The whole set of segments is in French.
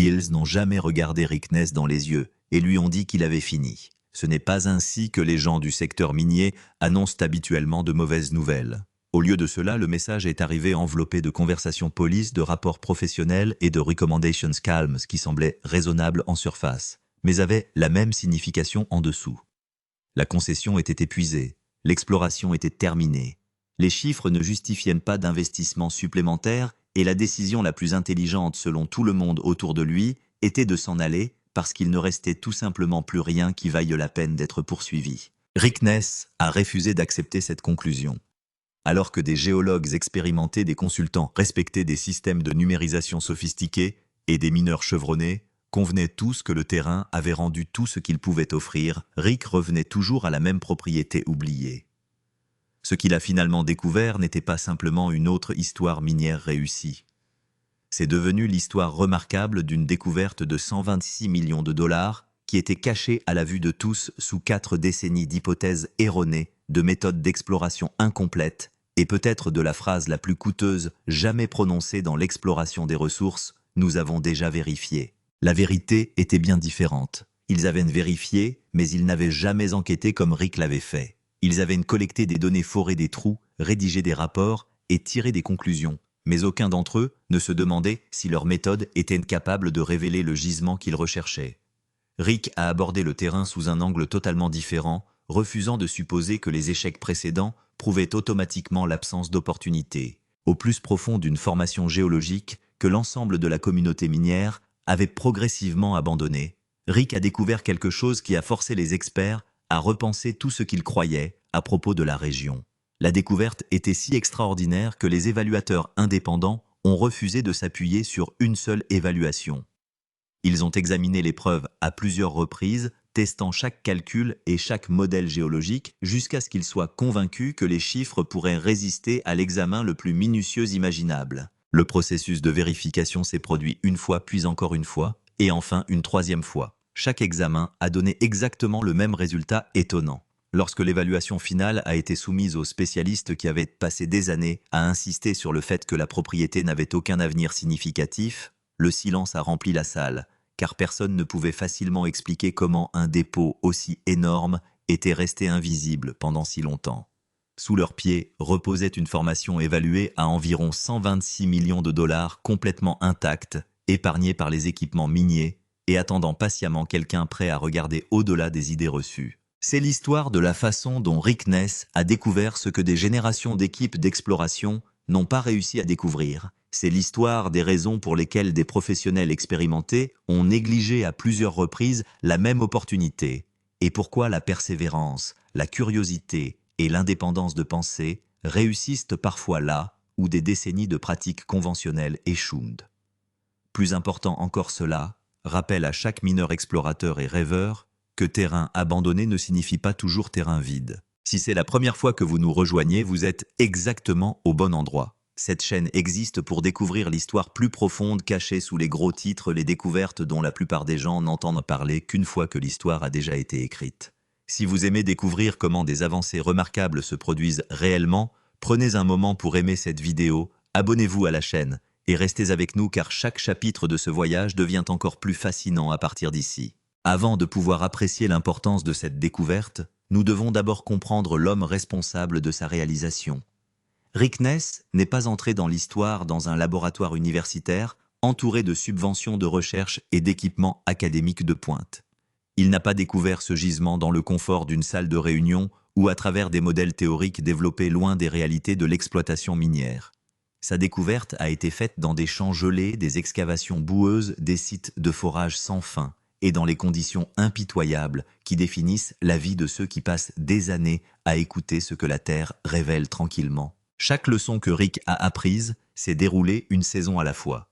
Hills n'ont jamais regardé Rick Ness dans les yeux et lui ont dit qu'il avait fini. Ce n'est pas ainsi que les gens du secteur minier annoncent habituellement de mauvaises nouvelles. Au lieu de cela, le message est arrivé enveloppé de conversations police, de rapports professionnels et de recommendations calmes qui semblaient raisonnables en surface, mais avaient la même signification en dessous. La concession était épuisée, l'exploration était terminée. Les chiffres ne justifiaient pas d'investissement supplémentaire et la décision la plus intelligente selon tout le monde autour de lui était de s'en aller parce qu'il ne restait tout simplement plus rien qui vaille la peine d'être poursuivi. Rick Ness a refusé d'accepter cette conclusion. Alors que des géologues expérimentés, des consultants respectés, des systèmes de numérisation sophistiqués et des mineurs chevronnés convenaient tous que le terrain avait rendu tout ce qu'il pouvait offrir, Rick revenait toujours à la même propriété oubliée. Ce qu'il a finalement découvert n'était pas simplement une autre histoire minière réussie. C'est devenu l'histoire remarquable d'une découverte de 126 millions de dollars qui était cachée à la vue de tous sous 4 décennies d'hypothèses erronées, de méthodes d'exploration incomplètes et peut-être de la phrase la plus coûteuse jamais prononcée dans l'exploration des ressources, nous avons déjà vérifié. La vérité était bien différente. Ils avaient vérifié, mais ils n'avaient jamais enquêté comme Rick l'avait fait. Ils avaient collecté des données, foré des trous, rédigé des rapports et tiré des conclusions. Mais aucun d'entre eux ne se demandait si leur méthode était capable de révéler le gisement qu'ils recherchaient. Rick a abordé le terrain sous un angle totalement différent, refusant de supposer que les échecs précédents prouvaient automatiquement l'absence d'opportunité. Au plus profond d'une formation géologique que l'ensemble de la communauté minière avait progressivement abandonné, Rick a découvert quelque chose qui a forcé les experts à repenser tout ce qu'ils croyaient à propos de la région. La découverte était si extraordinaire que les évaluateurs indépendants ont refusé de s'appuyer sur une seule évaluation. Ils ont examiné les preuves à plusieurs reprises, testant chaque calcul et chaque modèle géologique jusqu'à ce qu'ils soient convaincus que les chiffres pourraient résister à l'examen le plus minutieux imaginable. Le processus de vérification s'est produit une fois, puis encore une fois, et enfin une troisième fois. Chaque examen a donné exactement le même résultat étonnant. Lorsque l'évaluation finale a été soumise aux spécialistes qui avaient passé des années à insister sur le fait que la propriété n'avait aucun avenir significatif, le silence a rempli la salle, car personne ne pouvait facilement expliquer comment un dépôt aussi énorme était resté invisible pendant si longtemps. Sous leurs pieds reposait une formation évaluée à environ 126 millions de dollars complètement intacte, épargnée par les équipements miniers et attendant patiemment quelqu'un prêt à regarder au-delà des idées reçues. C'est l'histoire de la façon dont Rick Ness a découvert ce que des générations d'équipes d'exploration n'ont pas réussi à découvrir. C'est l'histoire des raisons pour lesquelles des professionnels expérimentés ont négligé à plusieurs reprises la même opportunité, et pourquoi la persévérance, la curiosité et l'indépendance de pensée réussissent parfois là où des décennies de pratiques conventionnelles échouent. Plus important encore, cela rappelle à chaque mineur explorateur et rêveur que terrain abandonné ne signifie pas toujours terrain vide. Si c'est la première fois que vous nous rejoignez, vous êtes exactement au bon endroit. Cette chaîne existe pour découvrir l'histoire plus profonde cachée sous les gros titres, les découvertes dont la plupart des gens n'entendent parler qu'une fois que l'histoire a déjà été écrite. Si vous aimez découvrir comment des avancées remarquables se produisent réellement, prenez un moment pour aimer cette vidéo, abonnez-vous à la chaîne et restez avec nous car chaque chapitre de ce voyage devient encore plus fascinant à partir d'ici. Avant de pouvoir apprécier l'importance de cette découverte, nous devons d'abord comprendre l'homme responsable de sa réalisation. Rick Ness n'est pas entré dans l'histoire dans un laboratoire universitaire entouré de subventions de recherche et d'équipements académiques de pointe. Il n'a pas découvert ce gisement dans le confort d'une salle de réunion ou à travers des modèles théoriques développés loin des réalités de l'exploitation minière. Sa découverte a été faite dans des champs gelés, des excavations boueuses, des sites de forage sans fin, et dans les conditions impitoyables qui définissent la vie de ceux qui passent des années à écouter ce que la Terre révèle tranquillement. Chaque leçon que Rick a apprise s'est déroulée une saison à la fois.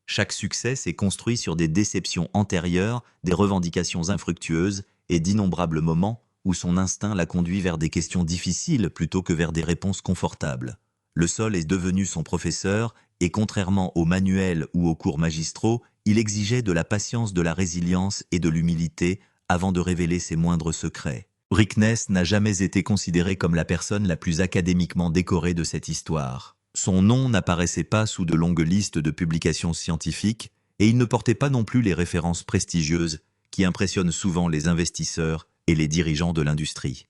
Chaque succès s'est construit sur des déceptions antérieures, des revendications infructueuses et d'innombrables moments où son instinct l'a conduit vers des questions difficiles plutôt que vers des réponses confortables. Le sol est devenu son professeur et contrairement aux manuels ou aux cours magistraux, il exigeait de la patience, de la résilience et de l'humilité avant de révéler ses moindres secrets. Rick Ness n'a jamais été considéré comme la personne la plus académiquement décorée de cette histoire. Son nom n'apparaissait pas sous de longues listes de publications scientifiques Et il ne portait pas non plus les références prestigieuses qui impressionnent souvent les investisseurs et les dirigeants de l'industrie.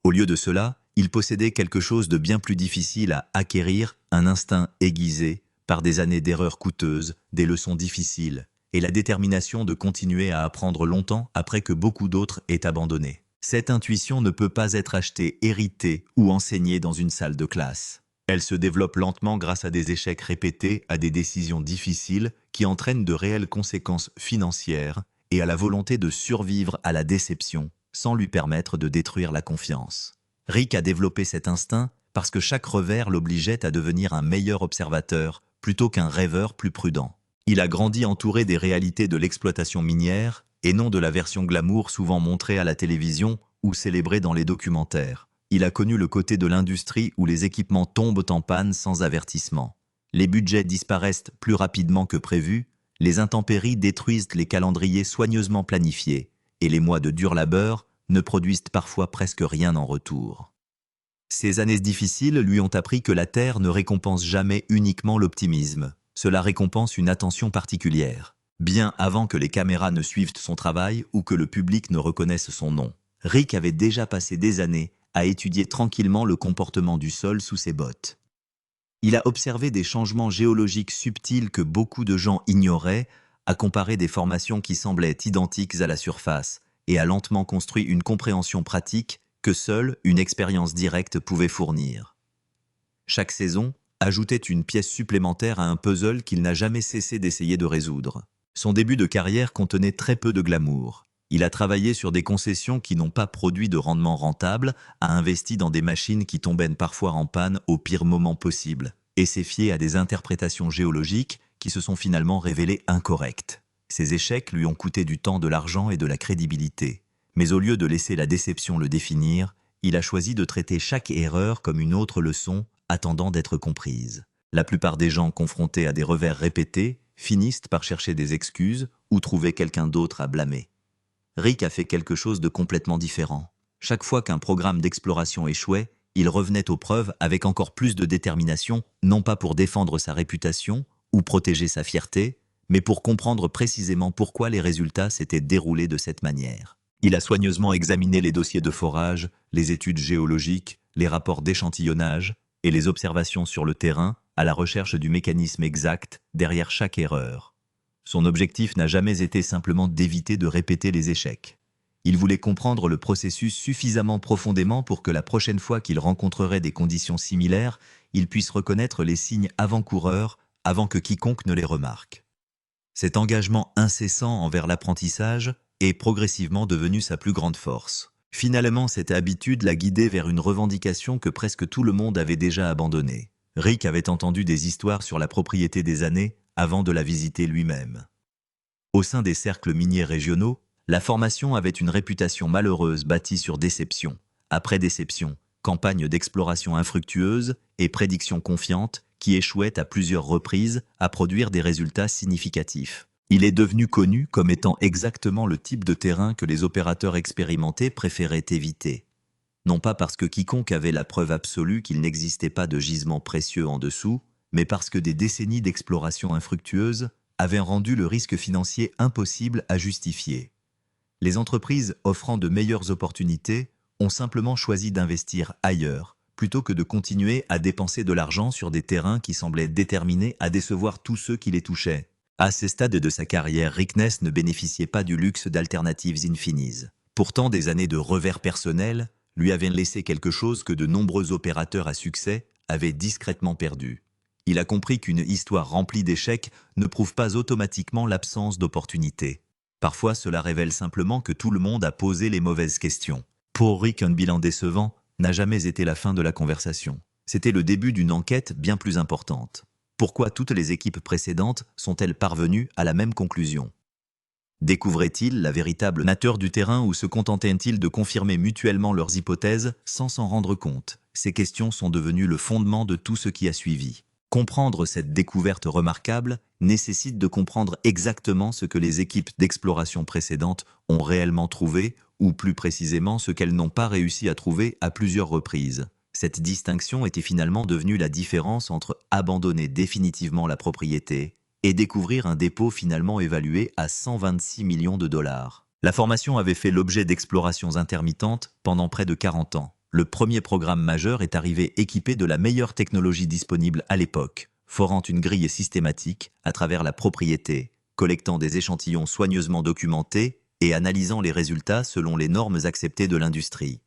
Au lieu de cela, il possédait quelque chose de bien plus difficile à acquérir, un instinct aiguisé par des années d'erreurs coûteuses, des leçons difficiles, et la détermination de continuer à apprendre longtemps après que beaucoup d'autres aient abandonné. Cette intuition ne peut pas être achetée, héritée ou enseignée dans une salle de classe. Elle se développe lentement grâce à des échecs répétés, à des décisions difficiles qui entraînent de réelles conséquences financières et à la volonté de survivre à la déception sans lui permettre de détruire la confiance. Rick a développé cet instinct parce que chaque revers l'obligeait à devenir un meilleur observateur plutôt qu'un rêveur plus prudent. Il a grandi entouré des réalités de l'exploitation minière et non de la version glamour souvent montrée à la télévision ou célébrée dans les documentaires. Il a connu le côté de l'industrie où les équipements tombent en panne sans avertissement. Les budgets disparaissent plus rapidement que prévu, les intempéries détruisent les calendriers soigneusement planifiés, et les mois de dur labeur ne produisent parfois presque rien en retour. Ces années difficiles lui ont appris que la Terre ne récompense jamais uniquement l'optimisme. Cela récompense une attention particulière. Bien avant que les caméras ne suivent son travail ou que le public ne reconnaisse son nom. Rick avait déjà passé des années à étudier tranquillement le comportement du sol sous ses bottes. Il a observé des changements géologiques subtils que beaucoup de gens ignoraient, a comparé des formations qui semblaient identiques à la surface et a lentement construit une compréhension pratique que seule une expérience directe pouvait fournir. Chaque saison ajoutait une pièce supplémentaire à un puzzle qu'il n'a jamais cessé d'essayer de résoudre. Son début de carrière contenait très peu de glamour. Il a travaillé sur des concessions qui n'ont pas produit de rendement rentable, a investi dans des machines qui tombaient parfois en panne au pire moment possible, et s'est fié à des interprétations géologiques qui se sont finalement révélées incorrectes. Ces échecs lui ont coûté du temps, de l'argent et de la crédibilité. Mais au lieu de laisser la déception le définir, il a choisi de traiter chaque erreur comme une autre leçon, attendant d'être comprise. La plupart des gens confrontés à des revers répétés finissent par chercher des excuses ou trouver quelqu'un d'autre à blâmer. Rick a fait quelque chose de complètement différent. Chaque fois qu'un programme d'exploration échouait, il revenait aux preuves avec encore plus de détermination, non pas pour défendre sa réputation ou protéger sa fierté, mais pour comprendre précisément pourquoi les résultats s'étaient déroulés de cette manière. Il a soigneusement examiné les dossiers de forage, les études géologiques, les rapports d'échantillonnage et les observations sur le terrain à la recherche du mécanisme exact derrière chaque erreur. Son objectif n'a jamais été simplement d'éviter de répéter les échecs. Il voulait comprendre le processus suffisamment profondément pour que la prochaine fois qu'il rencontrerait des conditions similaires, il puisse reconnaître les signes avant-coureurs avant que quiconque ne les remarque. Cet engagement incessant envers l'apprentissage est progressivement devenu sa plus grande force. Finalement, cette habitude l'a guidé vers une revendication que presque tout le monde avait déjà abandonnée. Rick avait entendu des histoires sur la propriété des années avant de la visiter lui-même. Au sein des cercles miniers régionaux, la formation avait une réputation malheureuse bâtie sur déception, après déception, campagne d'exploration infructueuse et prédictions confiantes qui échouaient à plusieurs reprises à produire des résultats significatifs. Il est devenu connu comme étant exactement le type de terrain que les opérateurs expérimentés préféraient éviter. Non pas parce que quiconque avait la preuve absolue qu'il n'existait pas de gisements précieux en dessous, mais parce que des décennies d'exploration infructueuse avaient rendu le risque financier impossible à justifier. Les entreprises offrant de meilleures opportunités ont simplement choisi d'investir ailleurs, plutôt que de continuer à dépenser de l'argent sur des terrains qui semblaient déterminés à décevoir tous ceux qui les touchaient. À ce stade de sa carrière, Rick Ness ne bénéficiait pas du luxe d'alternatives infinies. Pourtant, des années de revers personnels lui avaient laissé quelque chose que de nombreux opérateurs à succès avaient discrètement perdu. Il a compris qu'une histoire remplie d'échecs ne prouve pas automatiquement l'absence d'opportunités. Parfois, cela révèle simplement que tout le monde a posé les mauvaises questions. Pour Rick, un bilan décevant n'a jamais été la fin de la conversation. C'était le début d'une enquête bien plus importante. Pourquoi toutes les équipes précédentes sont-elles parvenues à la même conclusion? Découvraient-ils la véritable nature du terrain ou se contentaient-ils de confirmer mutuellement leurs hypothèses sans s'en rendre compte? Ces questions sont devenues le fondement de tout ce qui a suivi. Comprendre cette découverte remarquable nécessite de comprendre exactement ce que les équipes d'exploration précédentes ont réellement trouvé, ou plus précisément ce qu'elles n'ont pas réussi à trouver à plusieurs reprises. Cette distinction était finalement devenue la différence entre abandonner définitivement la propriété et découvrir un dépôt finalement évalué à 126 millions de dollars. La formation avait fait l'objet d'explorations intermittentes pendant près de 40 ans. Le premier programme majeur est arrivé équipé de la meilleure technologie disponible à l'époque, forant une grille systématique à travers la propriété, collectant des échantillons soigneusement documentés et analysant les résultats selon les normes acceptées de l'industrie.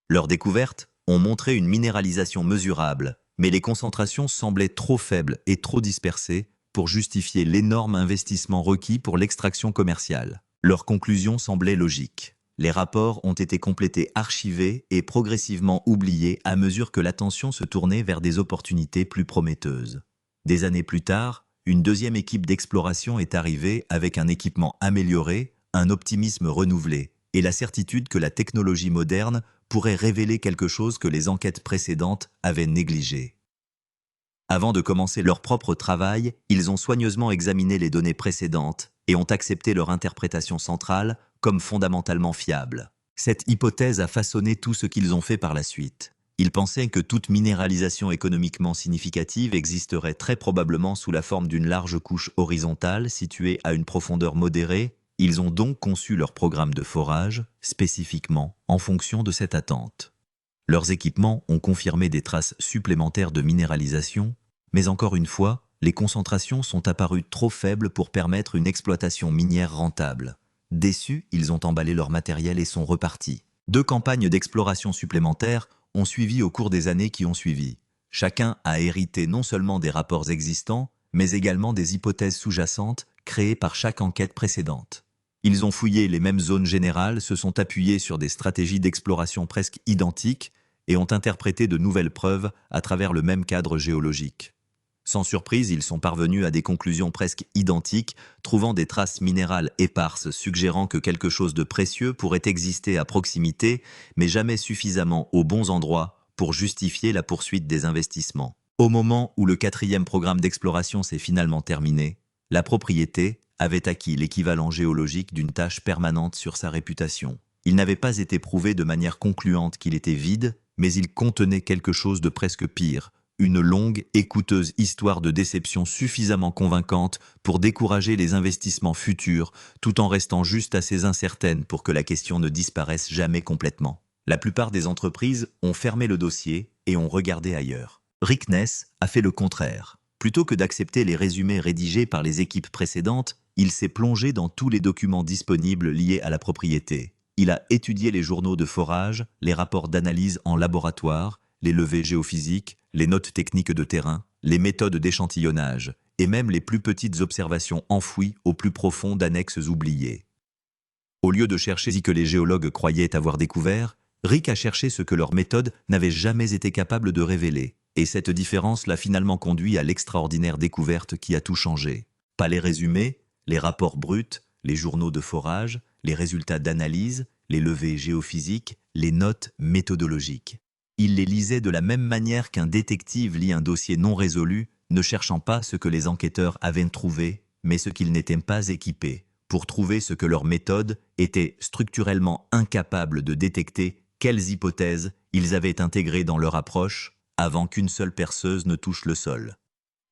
Leurs découvertes ont montré une minéralisation mesurable, mais les concentrations semblaient trop faibles et trop dispersées pour justifier l'énorme investissement requis pour l'extraction commerciale. Leurs conclusions semblaient logiques. Les rapports ont été complétés, archivés et progressivement oubliés à mesure que l'attention se tournait vers des opportunités plus prometteuses. Des années plus tard, une deuxième équipe d'exploration est arrivée avec un équipement amélioré, un optimisme renouvelé et la certitude que la technologie moderne pourrait révéler quelque chose que les enquêtes précédentes avaient négligé. Avant de commencer leur propre travail, ils ont soigneusement examiné les données précédentes et ont accepté leur interprétation centrale comme fondamentalement fiable. Cette hypothèse a façonné tout ce qu'ils ont fait par la suite. Ils pensaient que toute minéralisation économiquement significative existerait très probablement sous la forme d'une large couche horizontale située à une profondeur modérée. Ils ont donc conçu leur programme de forage spécifiquement en fonction de cette attente. Leurs équipements ont confirmé des traces supplémentaires de minéralisation, mais encore une fois, les concentrations sont apparues trop faibles pour permettre une exploitation minière rentable. Déçus, ils ont emballé leur matériel et sont repartis. 2 campagnes d'exploration supplémentaires ont suivi au cours des années qui ont suivi. Chacun a hérité non seulement des rapports existants, mais également des hypothèses sous-jacentes créées par chaque enquête précédente. Ils ont fouillé les mêmes zones générales, se sont appuyés sur des stratégies d'exploration presque identiques et ont interprété de nouvelles preuves à travers le même cadre géologique. Sans surprise, ils sont parvenus à des conclusions presque identiques, trouvant des traces minérales éparses suggérant que quelque chose de précieux pourrait exister à proximité, mais jamais suffisamment aux bons endroits pour justifier la poursuite des investissements. Au moment où le 4e programme d'exploration s'est finalement terminé, la propriété avait acquis l'équivalent géologique d'une tâche permanente sur sa réputation. Il n'avait pas été prouvé de manière concluante qu'il était vide, mais il contenait quelque chose de presque pire, une longue et coûteuse histoire de déception suffisamment convaincante pour décourager les investissements futurs, tout en restant juste assez incertaine pour que la question ne disparaisse jamais complètement. La plupart des entreprises ont fermé le dossier et ont regardé ailleurs. Rick Ness a fait le contraire. Plutôt que d'accepter les résumés rédigés par les équipes précédentes, il s'est plongé dans tous les documents disponibles liés à la propriété. Il a étudié les journaux de forage, les rapports d'analyse en laboratoire, les levées géophysiques, les notes techniques de terrain, les méthodes d'échantillonnage, et même les plus petites observations enfouies au plus profond d'annexes oubliées. Au lieu de chercher ce que les géologues croyaient avoir découvert, Rick a cherché ce que leur méthode n'avait jamais été capable de révéler. Et cette différence l'a finalement conduit à l'extraordinaire découverte qui a tout changé. Pas les résumés, les rapports bruts, les journaux de forage, les résultats d'analyse, les levées géophysiques, les notes méthodologiques. Il les lisait de la même manière qu'un détective lit un dossier non résolu, ne cherchant pas ce que les enquêteurs avaient trouvé, mais ce qu'ils n'étaient pas équipés, pour trouver ce que leur méthode était structurellement incapable de détecter, quelles hypothèses ils avaient intégrées dans leur approche, avant qu'une seule perceuse ne touche le sol.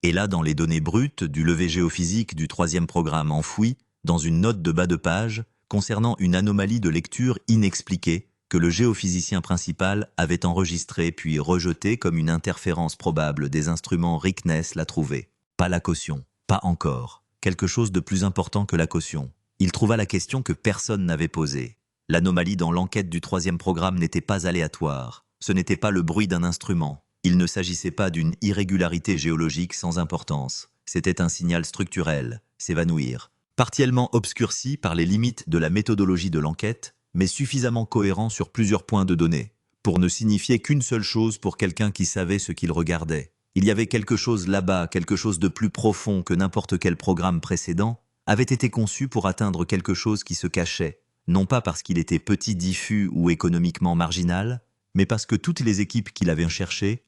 Et là, dans les données brutes du levé géophysique du 3e programme enfoui, dans une note de bas de page, concernant une anomalie de lecture inexpliquée que le géophysicien principal avait enregistrée puis rejetée comme une interférence probable des instruments Rick Ness l'a trouvée. Pas la caution, pas encore. Quelque chose de plus important que la caution. Il trouva la question que personne n'avait posée. L'anomalie dans l'enquête du 3e programme n'était pas aléatoire. Ce n'était pas le bruit d'un instrument. Il ne s'agissait pas d'une irrégularité géologique sans importance. C'était un signal structurel, s'évanouir, partiellement obscurci par les limites de la méthodologie de l'enquête, mais suffisamment cohérent sur plusieurs points de données, pour ne signifier qu'une seule chose pour quelqu'un qui savait ce qu'il regardait. Il y avait quelque chose là-bas, quelque chose de plus profond que n'importe quel programme précédent, avait été conçu pour atteindre quelque chose qui se cachait, non pas parce qu'il était petit, diffus ou économiquement marginal, mais parce que toutes les équipes qui l'avaient cherché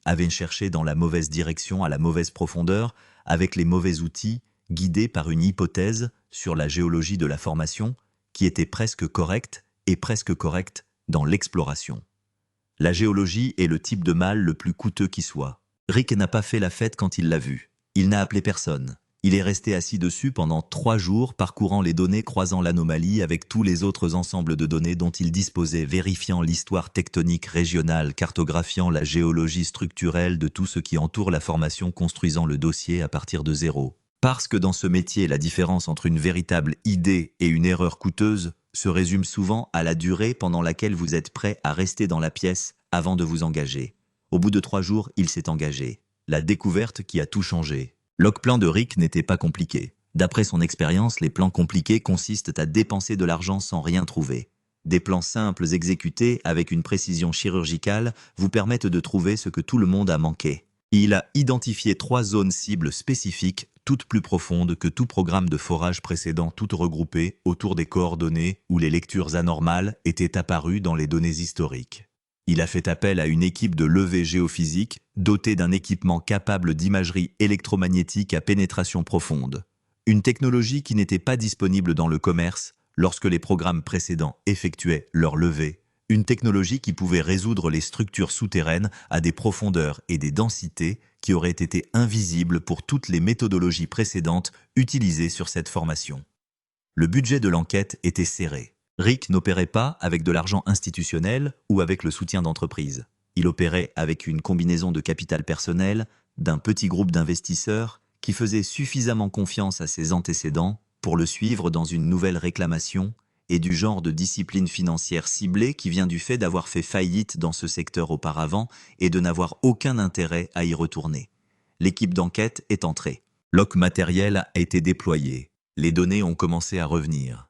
dans la mauvaise direction, à la mauvaise profondeur, avec les mauvais outils, guidés par une hypothèse sur la géologie de la formation, qui était presque correcte et presque correcte dans l'exploration. La géologie est le type de mal le plus coûteux qui soit. Rick n'a pas fait la fête quand il l'a vu. Il n'a appelé personne. Il est resté assis dessus pendant 3 jours, parcourant les données, croisant l'anomalie avec tous les autres ensembles de données dont il disposait, vérifiant l'histoire tectonique régionale, cartographiant la géologie structurelle de tout ce qui entoure la formation, construisant le dossier à partir de zéro. Parce que dans ce métier, la différence entre une véritable idée et une erreur coûteuse se résume souvent à la durée pendant laquelle vous êtes prêt à rester dans la pièce avant de vous engager. Au bout de 3 jours, il s'est engagé. La découverte qui a tout changé. Le plan de Rick n'était pas compliqué. D'après son expérience, les plans compliqués consistent à dépenser de l'argent sans rien trouver. Des plans simples exécutés avec une précision chirurgicale vous permettent de trouver ce que tout le monde a manqué. Il a identifié 3 zones cibles spécifiques, toutes plus profondes que tout programme de forage précédent, toutes regroupées autour des coordonnées où les lectures anormales étaient apparues dans les données historiques. Il a fait appel à une équipe de levée géophysique dotée d'un équipement capable d'imagerie électromagnétique à pénétration profonde. Une technologie qui n'était pas disponible dans le commerce lorsque les programmes précédents effectuaient leur levée. Une technologie qui pouvait résoudre les structures souterraines à des profondeurs et des densités qui auraient été invisibles pour toutes les méthodologies précédentes utilisées sur cette formation. Le budget de l'enquête était serré. Rick n'opérait pas avec de l'argent institutionnel ou avec le soutien d'entreprises. Il opérait avec une combinaison de capital personnel, d'un petit groupe d'investisseurs qui faisaient suffisamment confiance à ses antécédents pour le suivre dans une nouvelle réclamation et du genre de discipline financière ciblée qui vient du fait d'avoir fait faillite dans ce secteur auparavant et de n'avoir aucun intérêt à y retourner. L'équipe d'enquête est entrée. L'OC matériel a été déployé. Les données ont commencé à revenir.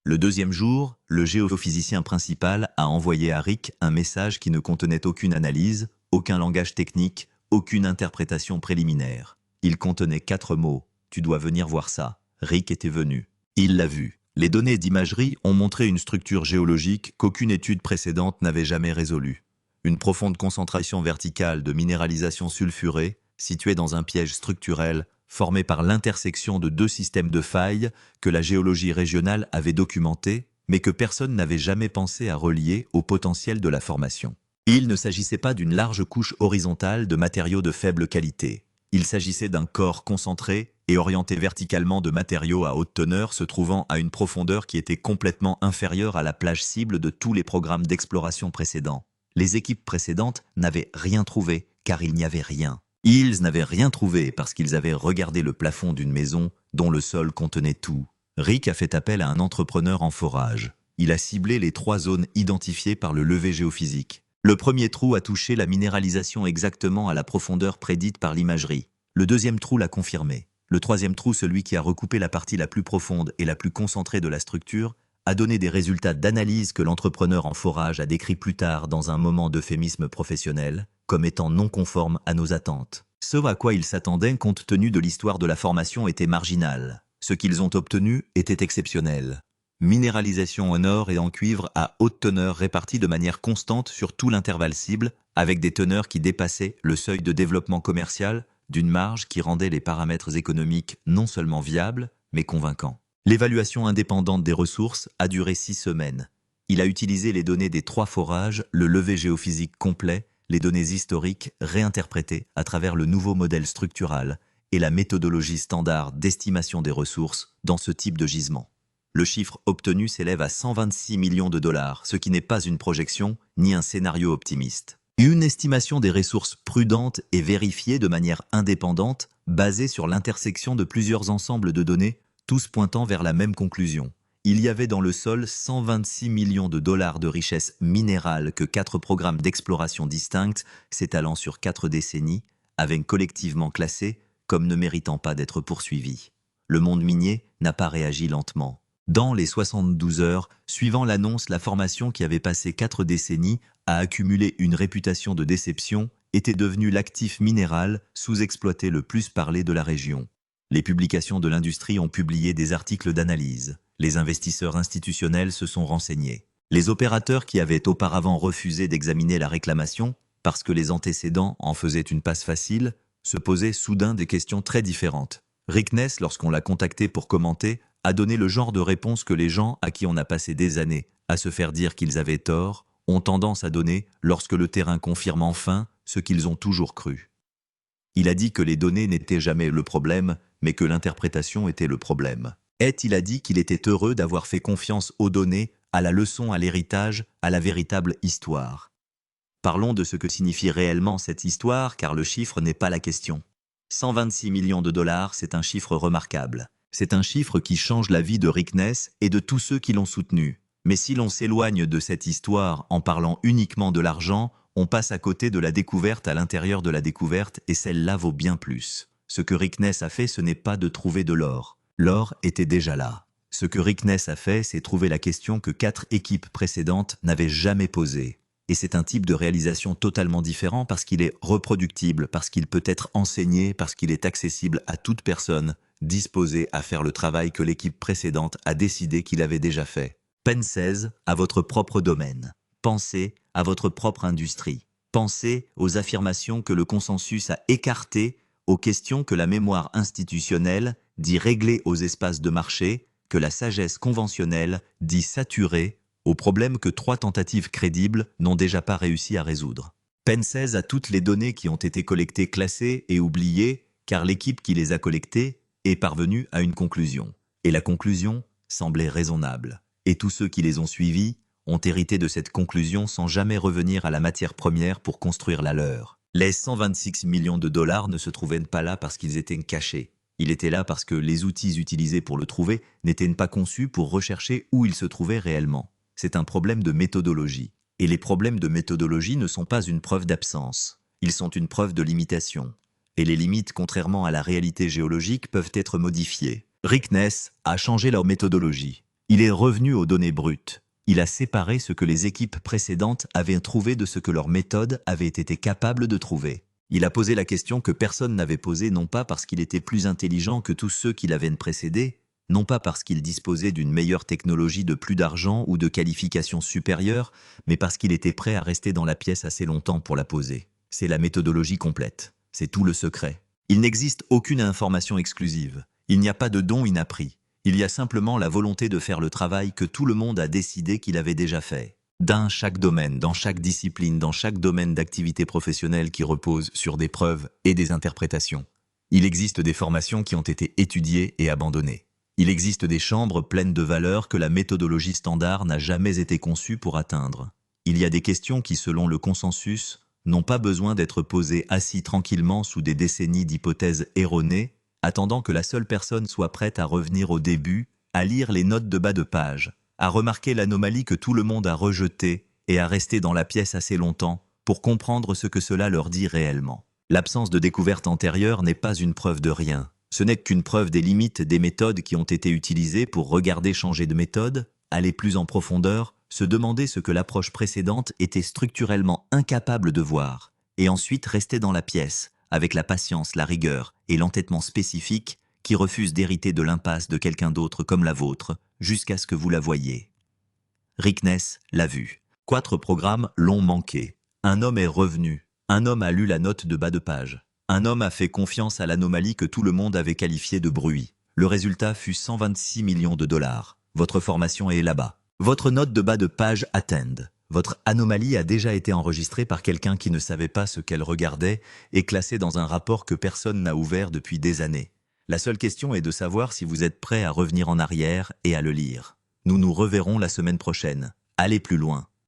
Le deuxième jour, le géophysicien principal a envoyé à Rick un message qui ne contenait aucune analyse, aucun langage technique, aucune interprétation préliminaire. Il contenait 4 mots. « Tu dois venir voir ça ». Rick était venu. Il l'a vu. Les données d'imagerie ont montré une structure géologique qu'aucune étude précédente n'avait jamais résolue. Une profonde concentration verticale de minéralisation sulfurée, située dans un piège structurel, formé par l'intersection de 2 systèmes de failles que la géologie régionale avait documentés, mais que personne n'avait jamais pensé à relier au potentiel de la formation. Il ne s'agissait pas d'une large couche horizontale de matériaux de faible qualité. Il s'agissait d'un corps concentré et orienté verticalement de matériaux à haute teneur se trouvant à une profondeur qui était complètement inférieure à la plage cible de tous les programmes d'exploration précédents. Les équipes précédentes n'avaient rien trouvé, car il n'y avait rien. Ils n'avaient rien trouvé parce qu'ils avaient regardé le plafond d'une maison dont le sol contenait tout. Rick a fait appel à un entrepreneur en forage. Il a ciblé les 3 zones identifiées par le levé géophysique. Le premier trou a touché la minéralisation exactement à la profondeur prédite par l'imagerie. Le deuxième trou l'a confirmé. Le troisième trou, celui qui a recoupé la partie la plus profonde et la plus concentrée de la structure, a donné des résultats d'analyse que l'entrepreneur en forage a décrits plus tard dans un moment d'euphémisme professionnel, comme étant non conforme à nos attentes. Ce à quoi ils s'attendaient compte tenu de l'histoire de la formation était marginal. Ce qu'ils ont obtenu était exceptionnel. Minéralisation en or et en cuivre à haute teneur répartie de manière constante sur tout l'intervalle cible, avec des teneurs qui dépassaient le seuil de développement commercial, d'une marge qui rendait les paramètres économiques non seulement viables, mais convaincants. L'évaluation indépendante des ressources a duré 6 semaines. Il a utilisé les données des 3 forages, le levé géophysique complet, les données historiques réinterprétées à travers le nouveau modèle structural et la méthodologie standard d'estimation des ressources dans ce type de gisement. Le chiffre obtenu s'élève à 126 millions de dollars, ce qui n'est pas une projection ni un scénario optimiste. Une estimation des ressources prudente et vérifiée de manière indépendante, basée sur l'intersection de plusieurs ensembles de données, tous pointant vers la même conclusion. Il y avait dans le sol 126 millions de dollars de richesse minérale que 4 programmes d'exploration distincts, s'étalant sur 4 décennies, avaient collectivement classés comme ne méritant pas d'être poursuivis. Le monde minier n'a pas réagi lentement. Dans les 72 heures suivant l'annonce, la formation qui avait passé 4 décennies à accumuler une réputation de déception était devenue l'actif minéral sous-exploité le plus parlé de la région. Les publications de l'industrie ont publié des articles d'analyse. Les investisseurs institutionnels se sont renseignés. Les opérateurs qui avaient auparavant refusé d'examiner la réclamation, parce que les antécédents en faisaient une passe facile, se posaient soudain des questions très différentes. Rick Ness, lorsqu'on l'a contacté pour commenter, a donné le genre de réponse que les gens à qui on a passé des années à se faire dire qu'ils avaient tort ont tendance à donner lorsque le terrain confirme enfin ce qu'ils ont toujours cru. Il a dit que les données n'étaient jamais le problème, mais que l'interprétation était le problème. Il a dit qu'il était heureux d'avoir fait confiance aux données, à la leçon, à l'héritage, à la véritable histoire. Parlons de ce que signifie réellement cette histoire, car le chiffre n'est pas la question. 126 millions de dollars, c'est un chiffre remarquable. C'est un chiffre qui change la vie de Rick Ness et de tous ceux qui l'ont soutenu. Mais si l'on s'éloigne de cette histoire en parlant uniquement de l'argent, on passe à côté de la découverte à l'intérieur de la découverte et celle-là vaut bien plus. Ce que Rick Ness a fait, ce n'est pas de trouver de l'or. L'or était déjà là. Ce que Rick Ness a fait, c'est trouver la question que 4 équipes précédentes n'avaient jamais posée. Et c'est un type de réalisation totalement différent parce qu'il est reproductible, parce qu'il peut être enseigné, parce qu'il est accessible à toute personne disposée à faire le travail que l'équipe précédente a décidé qu'il avait déjà fait. Pensez à votre propre domaine. Pensez à votre propre industrie. Pensez aux affirmations que le consensus a écartées, aux questions que la mémoire institutionnelle dit régler aux espaces de marché, que la sagesse conventionnelle dit saturer, aux problèmes que 3 tentatives crédibles n'ont déjà pas réussi à résoudre. Pensez à toutes les données qui ont été collectées, classées et oubliées, car l'équipe qui les a collectées est parvenue à une conclusion. Et la conclusion semblait raisonnable. Et tous ceux qui les ont suivis ont hérité de cette conclusion sans jamais revenir à la matière première pour construire la leur. Les 126 millions de dollars ne se trouvaient pas là parce qu'ils étaient cachés. Il était là parce que les outils utilisés pour le trouver n'étaient pas conçus pour rechercher où il se trouvait réellement. C'est un problème de méthodologie. Et les problèmes de méthodologie ne sont pas une preuve d'absence. Ils sont une preuve de limitation. Et les limites, contrairement à la réalité géologique, peuvent être modifiées. Rick Ness a changé leur méthodologie. Il est revenu aux données brutes. Il a séparé ce que les équipes précédentes avaient trouvé de ce que leur méthode avait été capable de trouver. Il a posé la question que personne n'avait posée, non pas parce qu'il était plus intelligent que tous ceux qui l'avaient précédé, non pas parce qu'il disposait d'une meilleure technologie, de plus d'argent ou de qualifications supérieures, mais parce qu'il était prêt à rester dans la pièce assez longtemps pour la poser. C'est la méthodologie complète. C'est tout le secret. Il n'existe aucune information exclusive. Il n'y a pas de don inappris. Il y a simplement la volonté de faire le travail que tout le monde a décidé qu'il avait déjà fait. Dans chaque domaine, dans chaque discipline, dans chaque domaine d'activité professionnelle qui repose sur des preuves et des interprétations. Il existe des formations qui ont été étudiées et abandonnées. Il existe des chambres pleines de valeurs que la méthodologie standard n'a jamais été conçue pour atteindre. Il y a des questions qui, selon le consensus, n'ont pas besoin d'être posées assis tranquillement sous des décennies d'hypothèses erronées, attendant que la seule personne soit prête à revenir au début, à lire les notes de bas de page, à remarquer l'anomalie que tout le monde a rejetée et à rester dans la pièce assez longtemps pour comprendre ce que cela leur dit réellement. L'absence de découverte antérieure n'est pas une preuve de rien. Ce n'est qu'une preuve des limites des méthodes qui ont été utilisées pour regarder changer de méthode, aller plus en profondeur, se demander ce que l'approche précédente était structurellement incapable de voir, et ensuite rester dans la pièce, avec la patience, la rigueur et l'entêtement spécifique qui refusent d'hériter de l'impasse de quelqu'un d'autre comme la vôtre, jusqu'à ce que vous la voyiez. Rick Ness l'a vu. 4 programmes l'ont manqué. Un homme est revenu. Un homme a lu la note de bas de page. Un homme a fait confiance à l'anomalie que tout le monde avait qualifiée de bruit. Le résultat fut 126 millions de dollars. Votre formation est là-bas. Votre note de bas de page attend. Votre anomalie a déjà été enregistrée par quelqu'un qui ne savait pas ce qu'elle regardait et classée dans un rapport que personne n'a ouvert depuis des années. La seule question est de savoir si vous êtes prêt à revenir en arrière et à le lire. Nous nous reverrons la semaine prochaine. Allez plus loin.